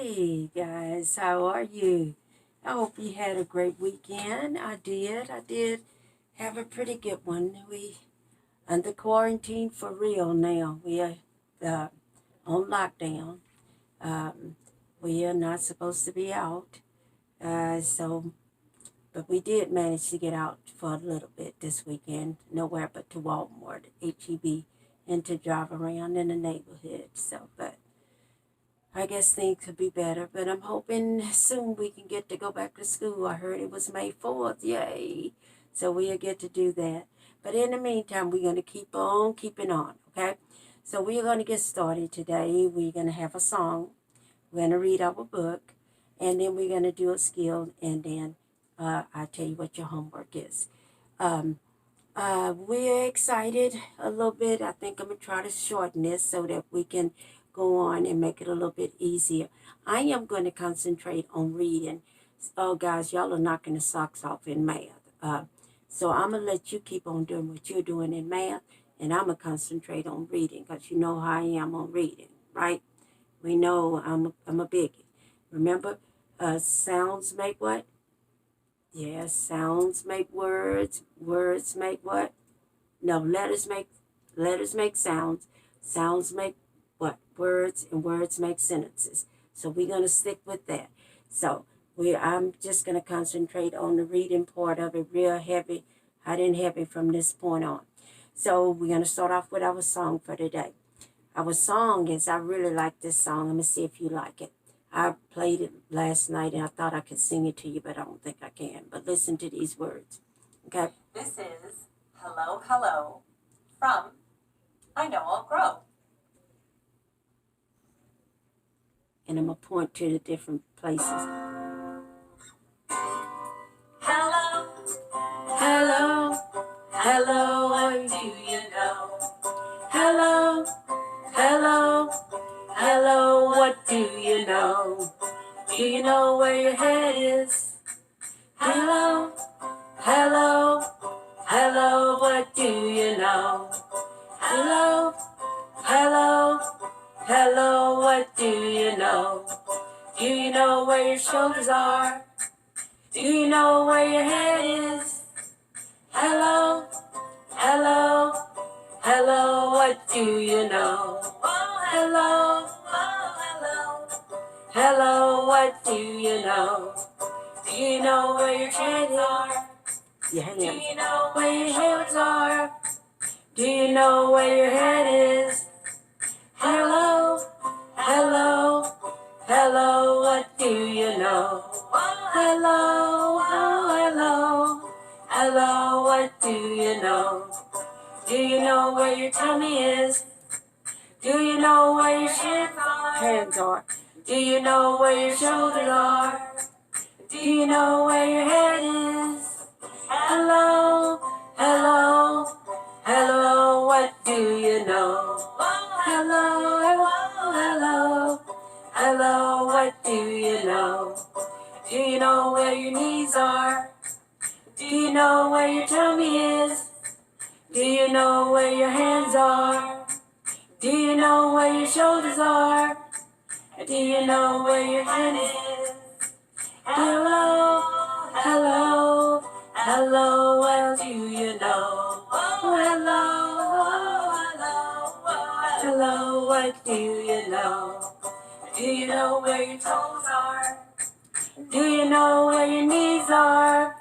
Hey guys, how are you? I hope you had a great weekend. I did. I did have a pretty good one. We under quarantine for real now. We are uh, on lockdown. Um, we are not supposed to be out. But we did manage to get out for a little bit this weekend. Nowhere but to Walmart, HEB, and to drive around in the neighborhood. But I guess things could be better, but I'm hoping soon we can get to go back to school. I heard it was May 4th, yay. So we'll get to do that. But in the meantime, we're going to keep on keeping on, okay? So we're going to get started today. We're going to have a song. We're going to read our book, and then we're going to do a skill, and then I'll tell you what your homework is. We're excited a little bit. I think I'm going to try to shorten this so that we can go on and make it a little bit easier. I am going to concentrate on reading. Oh, guys, y'all are knocking the socks off in math. So I'm going to let you keep on doing what you're doing in math, and I'm going to concentrate on reading because you know how I am on reading, right? We know I'm a biggie. Remember, sounds make what? Yes, sounds make words. Words make what? No, letters make sounds. Sounds make what? Words, and words make sentences. So we're going to stick with that. So I'm just going to concentrate on the reading part of it real heavy, hot and heavy from this point on. So we're going to start off with our song for today. Our song is, I really like this song. Let me see if you like it. I played it last night and I thought I could sing it to you, but I don't think I can. But listen to these words, okay? This is Hello, Hello from I Know I'll Grow. And I'm going to point to the different places. Hello, Hello, hello, what do you know? hello, hello, hello, what do you know? Do you know where your head is? Hello, hello, hello, what do you know? Hello, hello, hello, what do you know? Do you know where your shoulders are? Do you know where your head is? Hello, hello, hello, what do you know? Hello, hello, what do you know? Do you know where your hands are? Your hands. Do you know Where your hands are? Do you know where your head is? Hello, hello, hello, what do you know? Hello, hello, hello, what do you know? Do you know where your tummy is? Do you know where your hands are? Do you know where your shoulders are? Do you know where your head is? Hello, hello, hello, what do you know? Hello, hello, hello, what do you know? Do you know where your knees are? Do you know where your tummy is? Do you know where your hands are? Do you know where your shoulders are? Do you know where your head is? Hello, hello, hello, what do you know? Hello, hello, what do you know? Do you know where your toes are? Do you know where your knees are?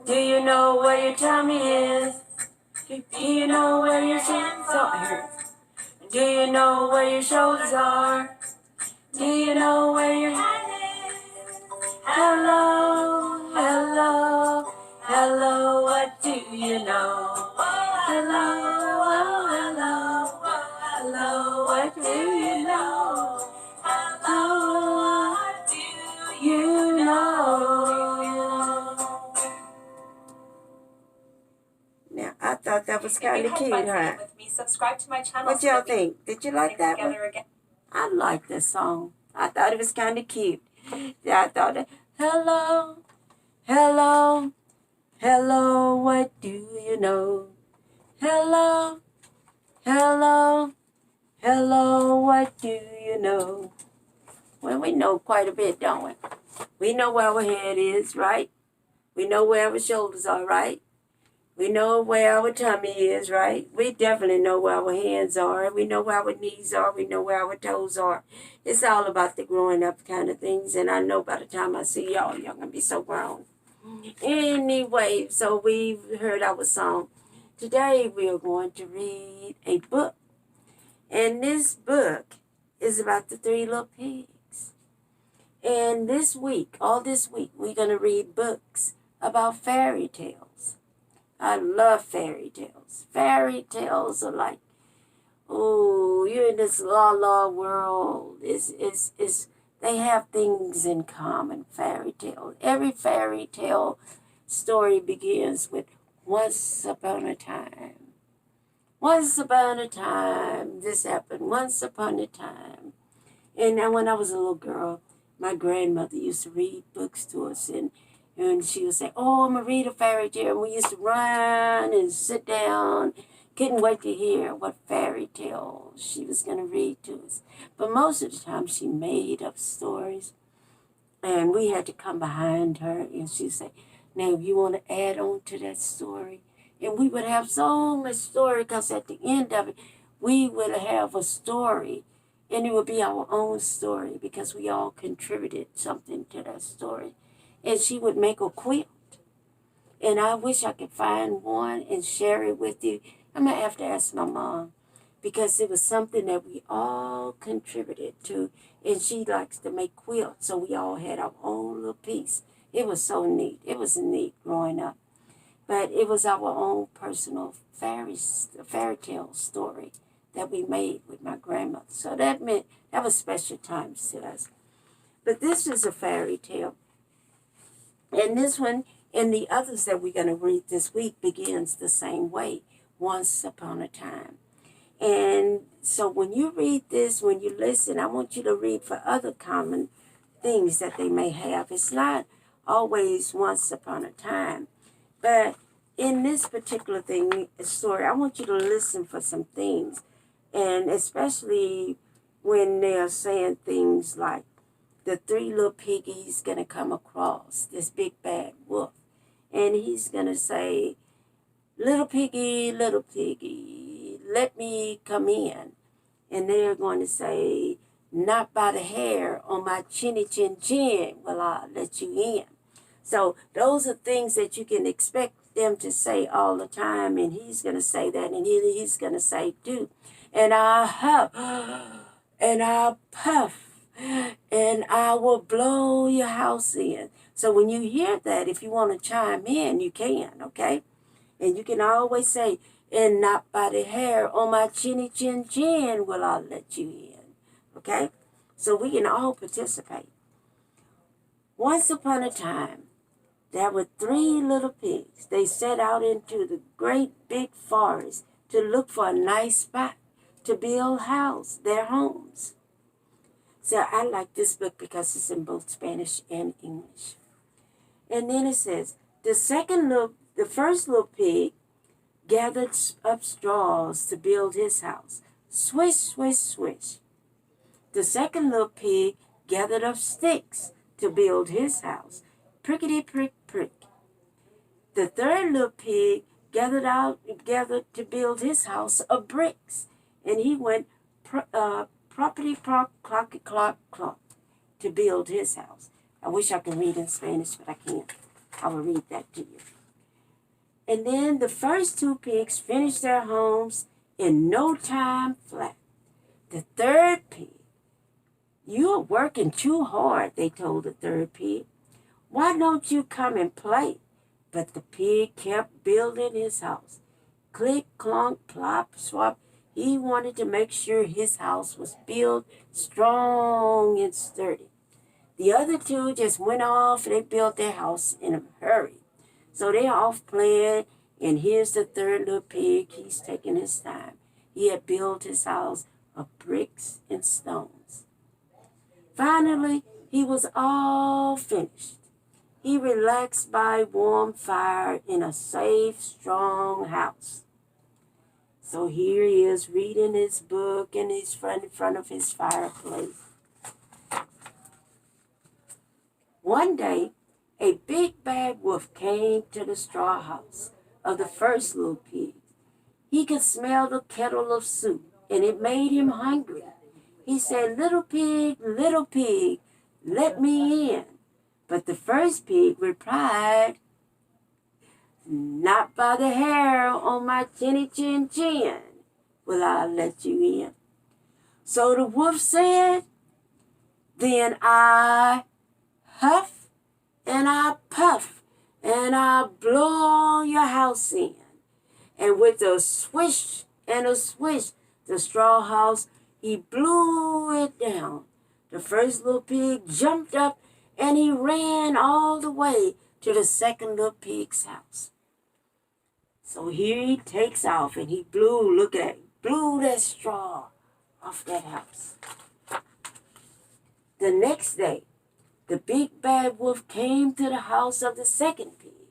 Do you know where your tummy is? Do you know where your shins are? Do you know where your shoulders are? Do you know where your head is? Hello, hello, hello, what do you know? Hello, hello, hello, what do you know? Hello, what do you know? Now, I thought that was kind of cute, huh? Subscribe to my channel. What y'all think? Did you like that one? Again. I like this song. I thought it was kind of cute. I thought, hello, hello, hello, what do you know? Hello, hello, hello, what do you know? Well, we know quite a bit, don't we? We know where our head is, right? We know where our shoulders are, right? We know where our tummy is, right? We definitely know where our hands are. We know where our knees are. We know where our toes are. It's all about the growing up kind of things. And I know by the time I see y'all going to be so grown. Anyway, so we've heard our song. Today we are going to read a book. And this book is about the three little pigs. And this week, all this week, we're going to read books about fairy tales. I love fairy tales. Fairy tales are like, oh, you're in this la world. They have things in common, fairy tales. Every fairy tale story begins with once upon a time. Once upon a time, this happened. Once upon a time. And now when I was a little girl, my grandmother used to read books to us, and she would say, oh, I'm going to read a fairy tale. And we used to run and sit down. Couldn't wait to hear what fairy tale she was going to read to us. But most of the time, she made up stories. And we had to come behind her, and she'd say, now, you want to add on to that story? And we would have so much story, because at the end of it, we would have a story. And it would be our own story, because we all contributed something to that story. And she would make a quilt. And I wish I could find one and share it with you. I'm going to have to ask my mom, because it was something that we all contributed to. And she likes to make quilts, so we all had our own little piece. It was so neat. It was neat growing up. But it was our own personal fairy tale story that we made with my grandmother. So that was special times to us. But this is a fairy tale. And this one and the others that we're going to read this week begins the same way, once upon a time. And so when you read this, when you listen, I want you to read for other common things that they may have. It's not always once upon a time. But in this particular story, I want you to listen for some things. And especially when they are saying things like, the three little piggies going to come across this big bad wolf. And he's going to say, little piggy, let me come in. And they're going to say, not by the hair on my chinny chin chin will I let you in. So those are things that you can expect them to say all the time. And he's going to say that, and he's going to say, too. And I huff, and I puff, and I will blow your house in. So when you hear that, if you want to chime in, you can, okay? And you can always say, and not by the hair on my chinny chin chin will I let you in, okay? So we can all participate. Once upon a time, there were three little pigs. They set out into the great big forest to look for a nice spot to build their homes. So I like this book because it's in both Spanish and English. And then it says, the first little pig gathered up straws to build his house. Swish, swish, swish. The second little pig gathered up sticks to build his house. Prickety, prick, prick. The third little pig gathered to build his house of bricks. And he went property prop, clocky, clock, clock to build his house. I wish I could read in Spanish, but I can't. I will read that to you. And then the first two pigs finished their homes in no time flat. The third pig, you're working too hard, they told the third pig. Why don't you come and play? But the pig kept building his house. Click, clunk, plop, swap. He wanted to make sure his house was built strong and sturdy. The other two just went off and they built their house in a hurry. So they're off playing, and here's the third little pig. He's taking his time. He had built his house of bricks and stones. Finally, he was all finished. He relaxed by warm fire in a safe, strong house. So here he is reading his book, and he's in front of his fireplace. One day, a big bad wolf came to the straw house of the first little pig. He could smell the kettle of soup, and it made him hungry. He said, little pig, let me in. But the first pig replied, not by the hair on my chinny chin chin will I let you in. So the wolf said, then I huff and I puff and I blow your house in. And with a swish and a swish, the straw house, he blew it down. The first little pig jumped up and he ran all the way to the second little pig's house. So here he takes off and he blew, look at it, blew that straw off that house. The next day, the big bad wolf came to the house of the second pig,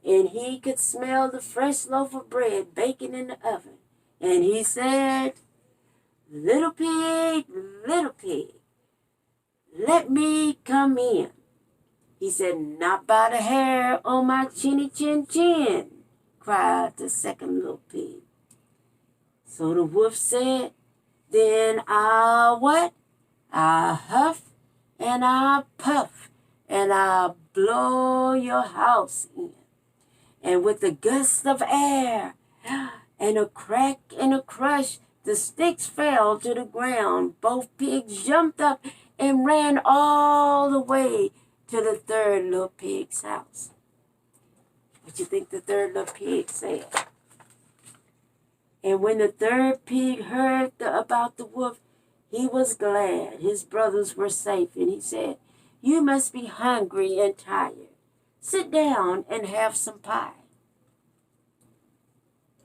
and he could smell the fresh loaf of bread baking in the oven. And he said, little pig, let me come in. He said, not by the hair on my chinny chin chin, cried the second little pig. So the wolf said, then I'll what? I huff and I puff and I blow your house in. And with a gust of air and a crack and a crush, the sticks fell to the ground. Both pigs jumped up and ran all the way to the third little pig's house. What you think the third little pig said? And when the third pig heard about the wolf, he was glad his brothers were safe, and he said, you must be hungry and tired. Sit down and have some pie.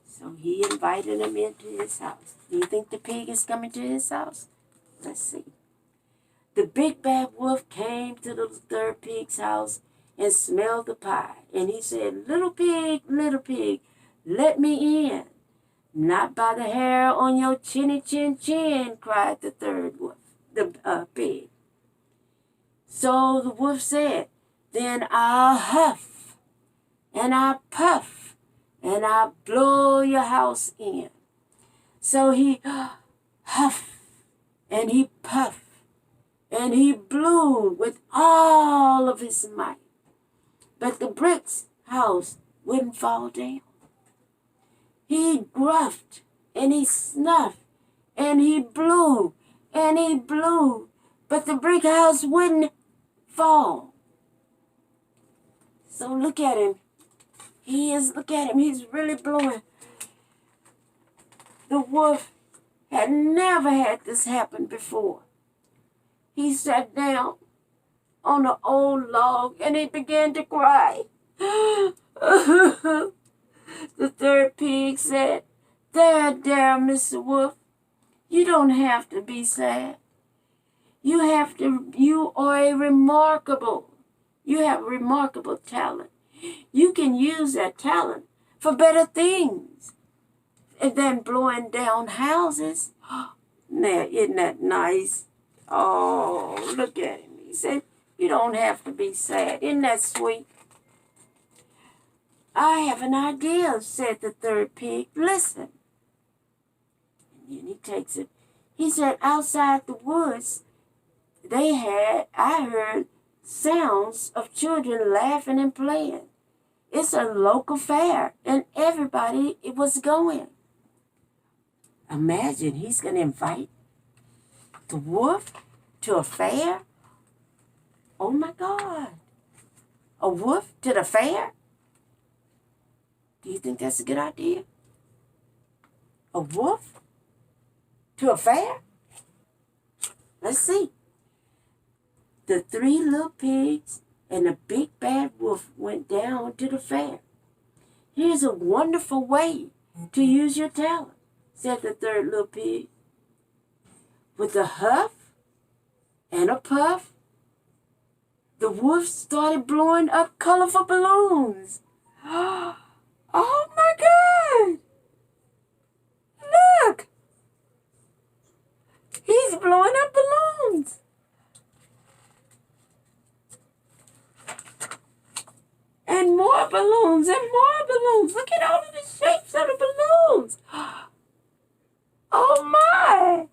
So he invited him into his house. Do you think the pig is coming to his house? Let's see. The big bad wolf came to the third pig's house and smelled the pie. And he said, little pig, let me in. Not by the hair on your chinny chin chin, cried the third wolf, the pig. So the wolf said, then I'll huff and I puff and I blow your house in. So he huffed and he puffed and he blew with all of his might. But the brick's house wouldn't fall down. He gruffed and he snuffed and he blew, but the brick house wouldn't fall. So look at him. He's really blowing. The wolf had never had this happen before. He sat down on an old log and he began to cry. The third pig said, there, Mr. Wolf, you don't have to be sad. You have remarkable talent. You can use that talent for better things than blowing down houses. Now, isn't that nice? Oh, look at him. He said, you don't have to be sad. Isn't that sweet? I have an idea, said the third pig. Listen. And then he takes it. He said, outside the woods, I heard sounds of children laughing and playing. It's a local fair, and everybody was going. Imagine he's going to invite the wolf to a fair. Oh my God. A wolf to the fair? Do you think that's a good idea? A wolf to a fair? Let's see. The three little pigs and the big bad wolf went down to the fair. Here's a wonderful way to use your talent, said the third little pig. With a huff and a puff, the wolf started blowing up colorful balloons. Oh my God! Look! He's blowing up balloons. more balloons and more balloons. Look at all of the shapes of the balloons. Oh my!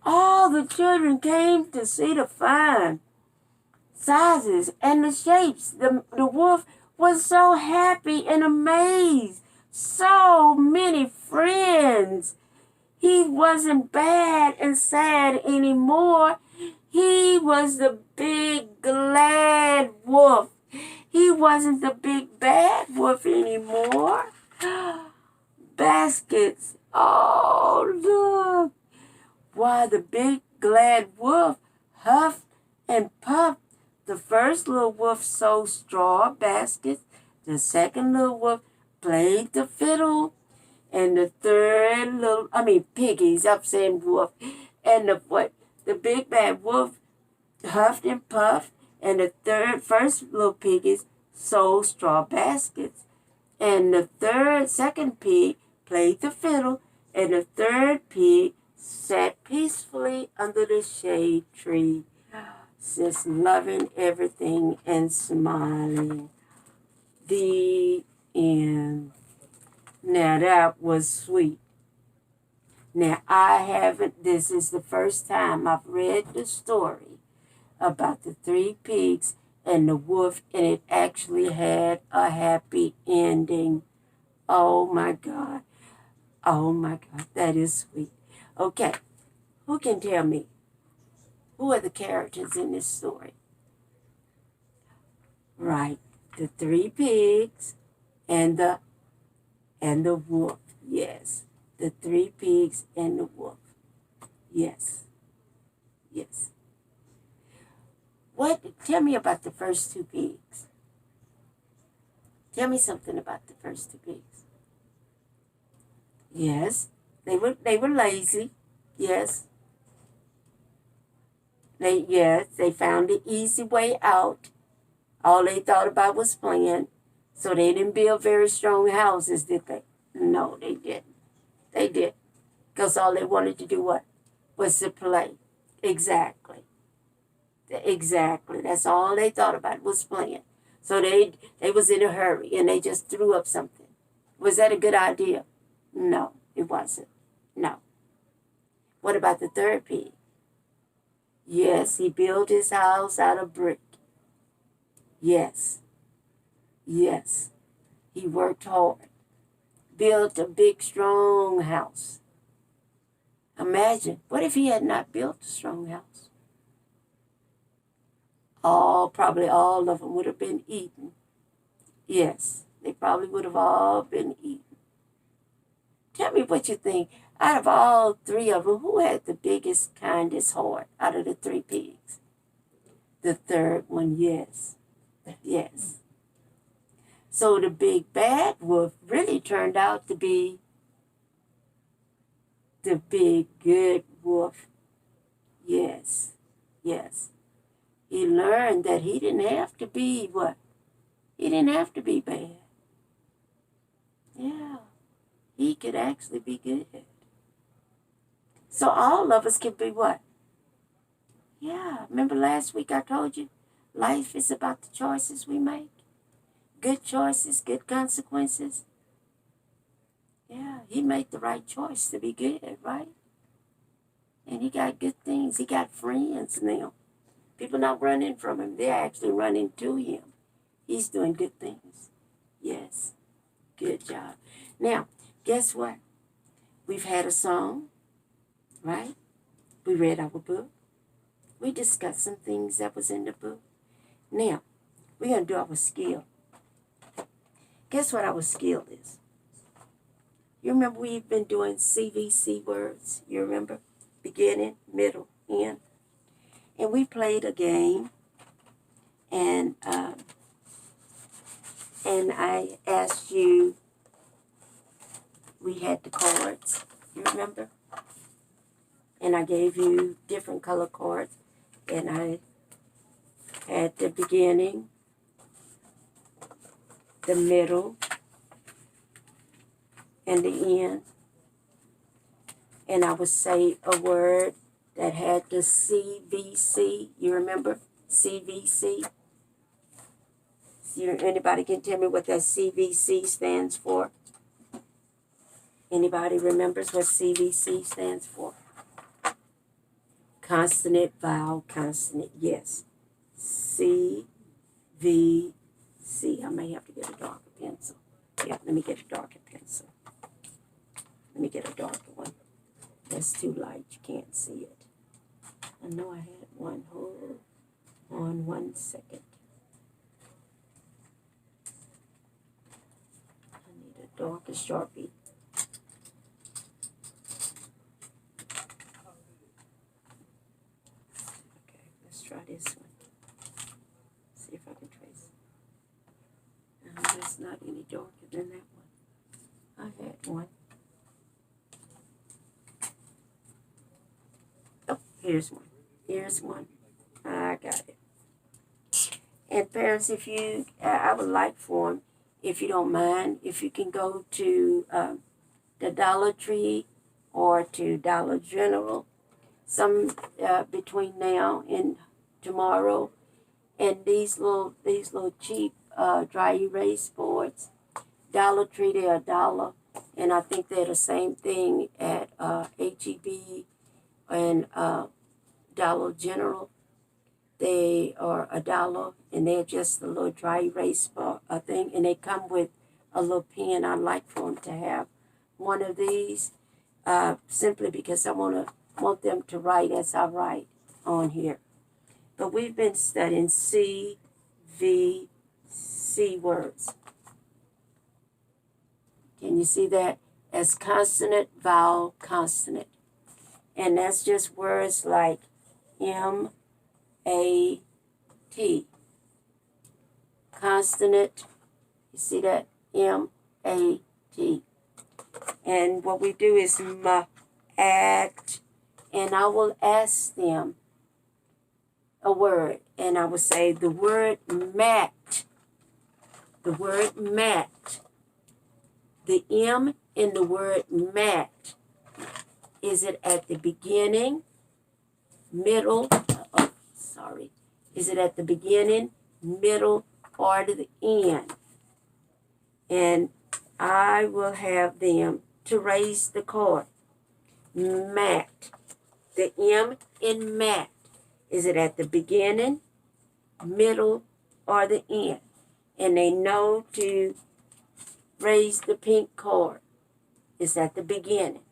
All the children came to see the fun sizes and the shapes. The wolf was so happy and amazed. So many friends. He wasn't bad and sad anymore. He was the big glad wolf. He wasn't the big bad wolf anymore. Baskets. Oh, look. Why, the big glad wolf huffed and puffed. The first little wolf sewed straw baskets. The second little wolf played the fiddle. And the third piggies, I'm saying wolf. And the big bad wolf huffed and puffed. And the first little piggies sewed straw baskets. And the second pig played the fiddle. And the third pig sat peacefully under the shade tree, just loving everything and smiling. The end. Now that was sweet. Now this is the first time I've read the story about the 3 pigs and the wolf, and it actually had a happy ending. Oh my God. Oh my God, that is sweet. Okay, who can tell me? Who are the characters in this story? Right, the 3 pigs and the wolf. Yes, the 3 pigs and the wolf. Yes, yes. Tell me about the first 2 pigs. Tell me something about the first 2 pigs. Yes, they were lazy. Yes. They found the easy way out. All they thought about was playing. So they didn't build very strong houses, did they? No, they didn't. They did. Because all they wanted to do was to play. Exactly. Exactly. That's all they thought about was playing. So they was in a hurry and they just threw up something. Was that a good idea? No, it wasn't. No. What about the 3rd pig? Yes, he built his house out of brick. Yes. Yes. He worked hard. Built a big, strong house. Imagine, what if he had not built a strong house? Probably all of them would have been eaten. Yes, they probably would have all been eaten. Tell me what you think. Out of all 3 of them, who had the biggest, kindest heart out of the 3 pigs? The 3rd one, yes. Yes. So the big bad wolf really turned out to be the big good wolf. Yes. Yes. He learned that he didn't have to be what? He didn't have to be bad. Yeah. He could actually be good. So all of us can be what? Yeah. Remember last week I told you life is about the choices we make? Good choices, good consequences. Yeah, he made the right choice to be good, right? And he got good things. He got friends now. People not running from him. They're actually running to him. He's doing good things. Yes. Good job. Now, guess what? We've had a song, right? We read our book. We discussed some things that was in the book. Now, we're going to do our skill. Guess what our skill is? You remember we've been doing CVC words? You remember? Beginning, middle, end. And we played a game. And I asked you, we had the cards. You remember? And I gave you different color cards. And I had the beginning, the middle, and the end. And I would say a word that had the CVC. You remember? CVC. Anybody can tell me what that CVC stands for? Anybody remembers what CVC stands for? Consonant, vowel, consonant. Yes. CVC. I may have to get a darker pencil. Yeah, let me get a darker pencil. Let me get a darker one. That's too light. You can't see it. I know I had one. Hold on 1 second. I need a darker Sharpie. Okay, let's try this one. See if I can trace. It's not any darker than that one. I had one. Oh, here's one. Here's one. I got it. And parents, if you, I would like for them, if you don't mind, if you can go to the Dollar Tree or to Dollar General, some between now and tomorrow, and these little cheap dry erase boards. Dollar Tree, they're $1, and I think they're the same thing at HEB and Dollar General. They are $1, and they're just a little dry erase thing, and they come with a little pen. I'd like for them to have one of these, simply because I want them to write as I write on here. But we've been studying CVC words. Can you see that? As consonant, vowel, consonant. And that's just words like M-A-T. Consonant, you see that? M-A-T. And what we do is act, and I will ask them a word, and I will say the word mat. The word mat. The M in the word mat, is it at the beginning, middle, is it at the beginning, middle, or to the end? And I will have them to raise the card. Mat. The M in mat, is it at the beginning, middle, or the end? And they know to raise the pink card. It's at the beginning.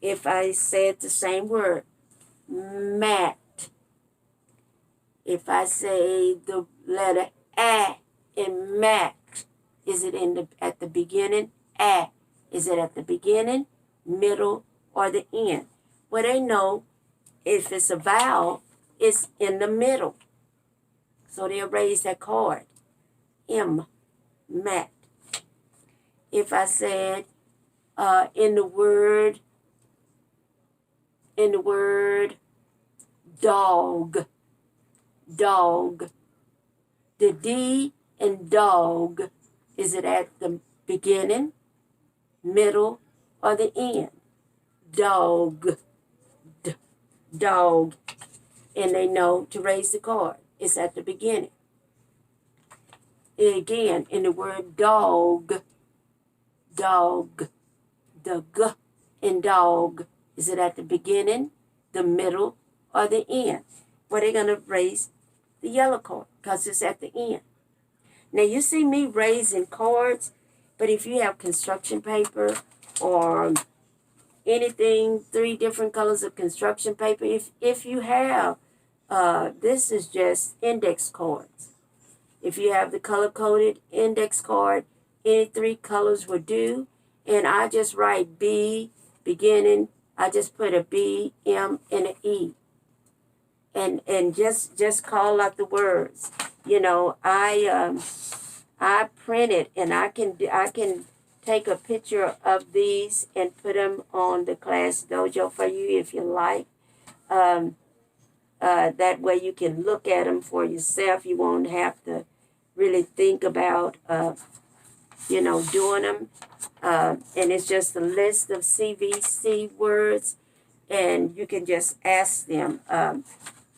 If I said the same word, mat. If I say the letter A in mat, is it at the beginning? A. Is it at the beginning, middle, or the end? Well, they know if it's a vowel, it's in the middle. So they'll raise that card. M. Mat. If I said in the word dog, the D in dog, is it at the beginning, middle, or the end? Dog. Dog. And they know to raise the card. It's at the beginning. Again, in the word dog, the G in dog, is it at the beginning, the middle, or the end? Well, they're going to raise the yellow card because it's at the end. Now, you see me raising cards, but if you have construction paper or anything, 3 different colors of construction paper, if you have, this is just index cards. If you have the color-coded index card, any 3 colors will do. And I just write B, beginning. I just put a B, M, and an E. And just call out the words. You know, I print it, and I can take a picture of these and put them on the Class Dojo for you if you like. That way you can look at them for yourself. You won't have to really think about, doing them. And it's just a list of CVC words, and you can just ask them.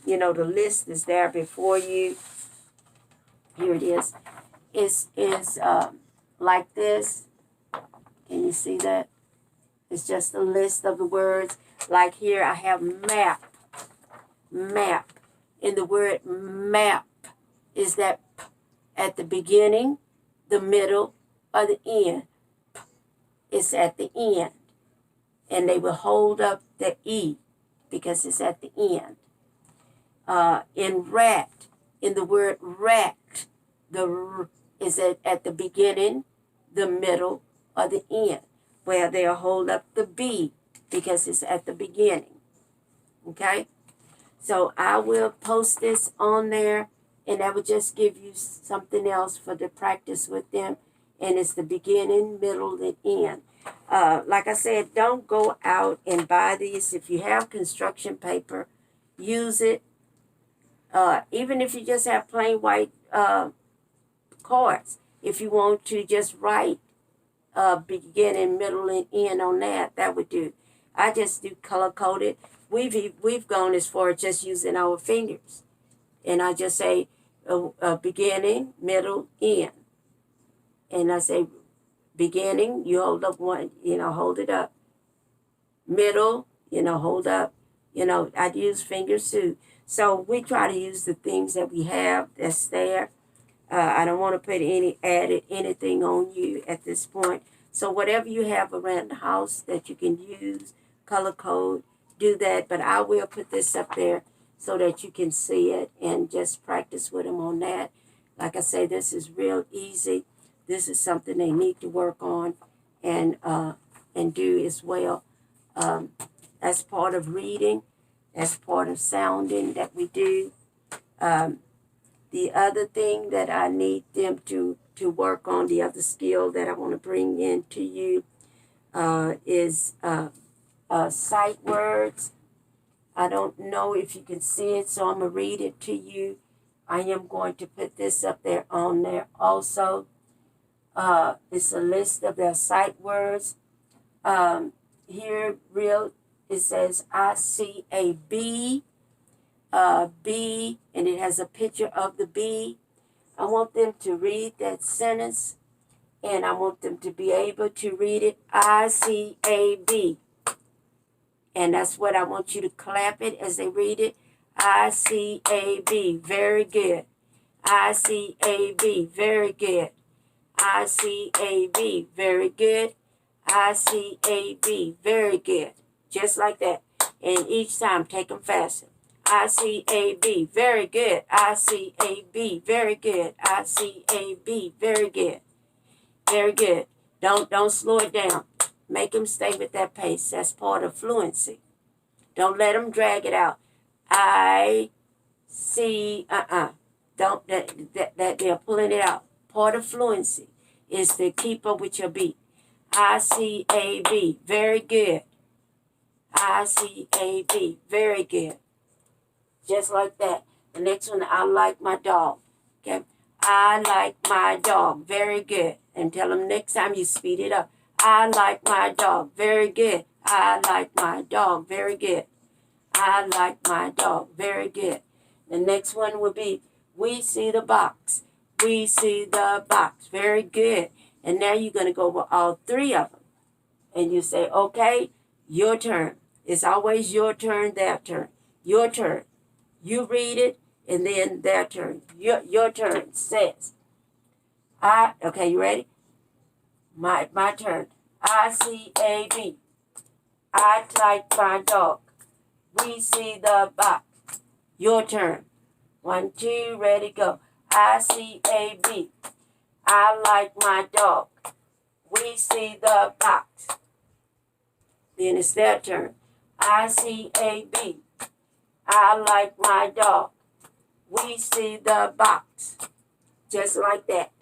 The list is there before you. Here it is. Is like this. Can you see that? It's just a list of the words. Like here, I have map. Map. And the word map is that p at the beginning, the middle, or the end. P. It's at the end. And they will hold up the E because it's at the end. In rat, in the word rat, the R is at the beginning, the middle, or the end, where they'll hold up the B because it's at the beginning. Okay? So I will post this on there, and that will just give you something else for the practice with them. And it's the beginning, middle, and end. Like I said, don't go out and buy these. If you have construction paper, use it. Even if you just have plain white cards, if you want to just write beginning, middle, and end on that, that would do. I just do color coded. We've gone as far as just using our fingers, and I just say beginning, middle, end, and I say beginning. You hold up one, hold it up. Middle, hold up. I use fingers too. So we try to use the things that we have that's there. I don't want to put anything on you at this point. So whatever you have around the house that you can use, color code, do that. But I will put this up there so that you can see it and just practice with them on that. Like I say, this is real easy. This is something they need to work on and do as well. As part of reading, as part of sounding that we do. The other thing that I need them to work on, the other skill that I want to bring in to you is sight words. I don't know if you can see it, so I'm going to read it to you. I am going to put this up there on there also. It's a list of their sight words. Here, it says, I see a bee. B, and it has a picture of the bee. I want them to read that sentence, and I want them to be able to read it. I see a bee. And that's what I want you to clap it as they read it. I see a bee. Very good. I see a bee. Very good. I see a bee. Very good. I see a bee. Very good. Just like that. And each time, take them faster. I see a bee. Very good. I see a bee. Very good. I see a bee. Very good. Very good. Don't slow it down. Make them stay with that pace. That's part of fluency. Don't let them drag it out. I see, Don't, that they're pulling it out. Part of fluency is to keep up with your beat. I see a bee. Very good. I see a bee. Very good. Just like that. The next one, I like my dog. Okay. I like my dog. Very good. And tell them next time you speed it up. I like my dog. Very good. I like my dog. Very good. I like my dog. Very good. The next one will be, we see the box. We see the box. Very good. And now you're going to go over all three of them. And you say, okay, your turn. It's always your turn, their turn. Your turn. You read it, and then their turn. Your turn says, okay, you ready? My turn. I see a bee. I like my dog. We see the box. Your turn. 1, 2, ready, go. I see a bee. I like my dog. We see the box. Then it's their turn. I see a bee. I like my dog. We see the box. Just like that.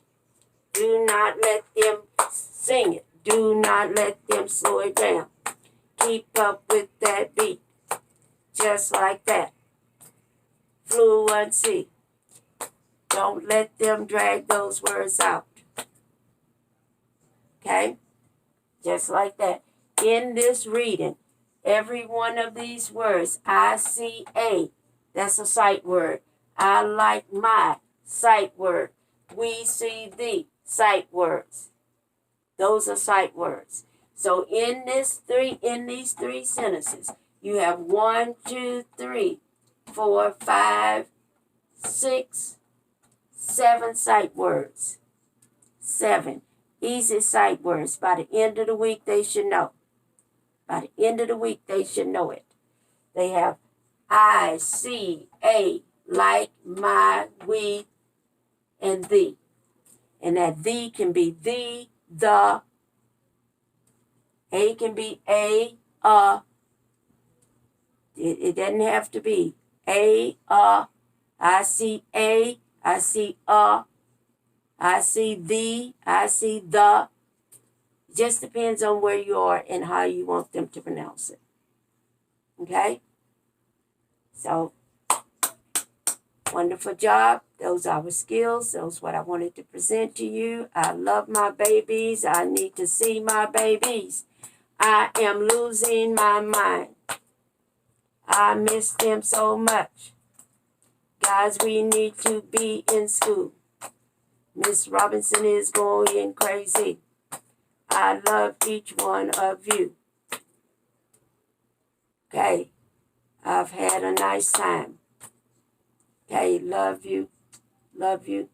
Do not let them sing it. Do not let them slow it down. Keep up with that beat. Just like that. Fluency. Don't let them drag those words out. Okay? Just like that. In this reading, every one of these words, I see a, that's a sight word. I like my, sight word. we, see, thee. Sight words. Those are sight words. So in these three sentences, you have 1, 2, 3, 4, 5, 6, 7 sight words. 7 easy sight words. By the end of the week, they should know. By the end of the week, they should know it. They have I, see, a, like, my, we, and thee. And that thee can be thee, the. A can be a, It doesn't have to be a, I see a, I see I see thee, I see the. It just depends on where you are and how you want them to pronounce it. Okay? So, wonderful job. Those are our skills. Those are what I wanted to present to you. I love my babies. I need to see my babies. I am losing my mind. I miss them so much. Guys, we need to be in school. Miss Robinson is going crazy. I love each one of you. Okay, I've had a nice time. Okay, love you, love you,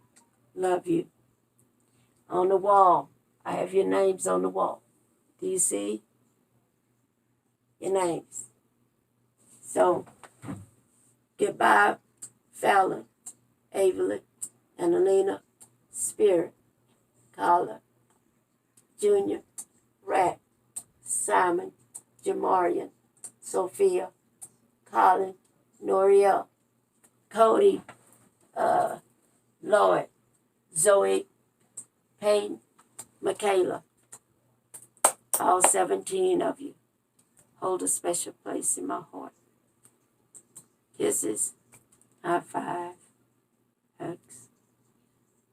love you. On the wall, I have your names on the wall. Do you see your names? So, goodbye, Fallon, Averly, Annalena, Spirit, Carla, Junior, Rat, Simon, Jamarian, Sophia, Colin, Noriel, Cody, Lloyd, Zoe, Payne, Michaela. All 17 of you hold a special place in my heart. Kisses, high five.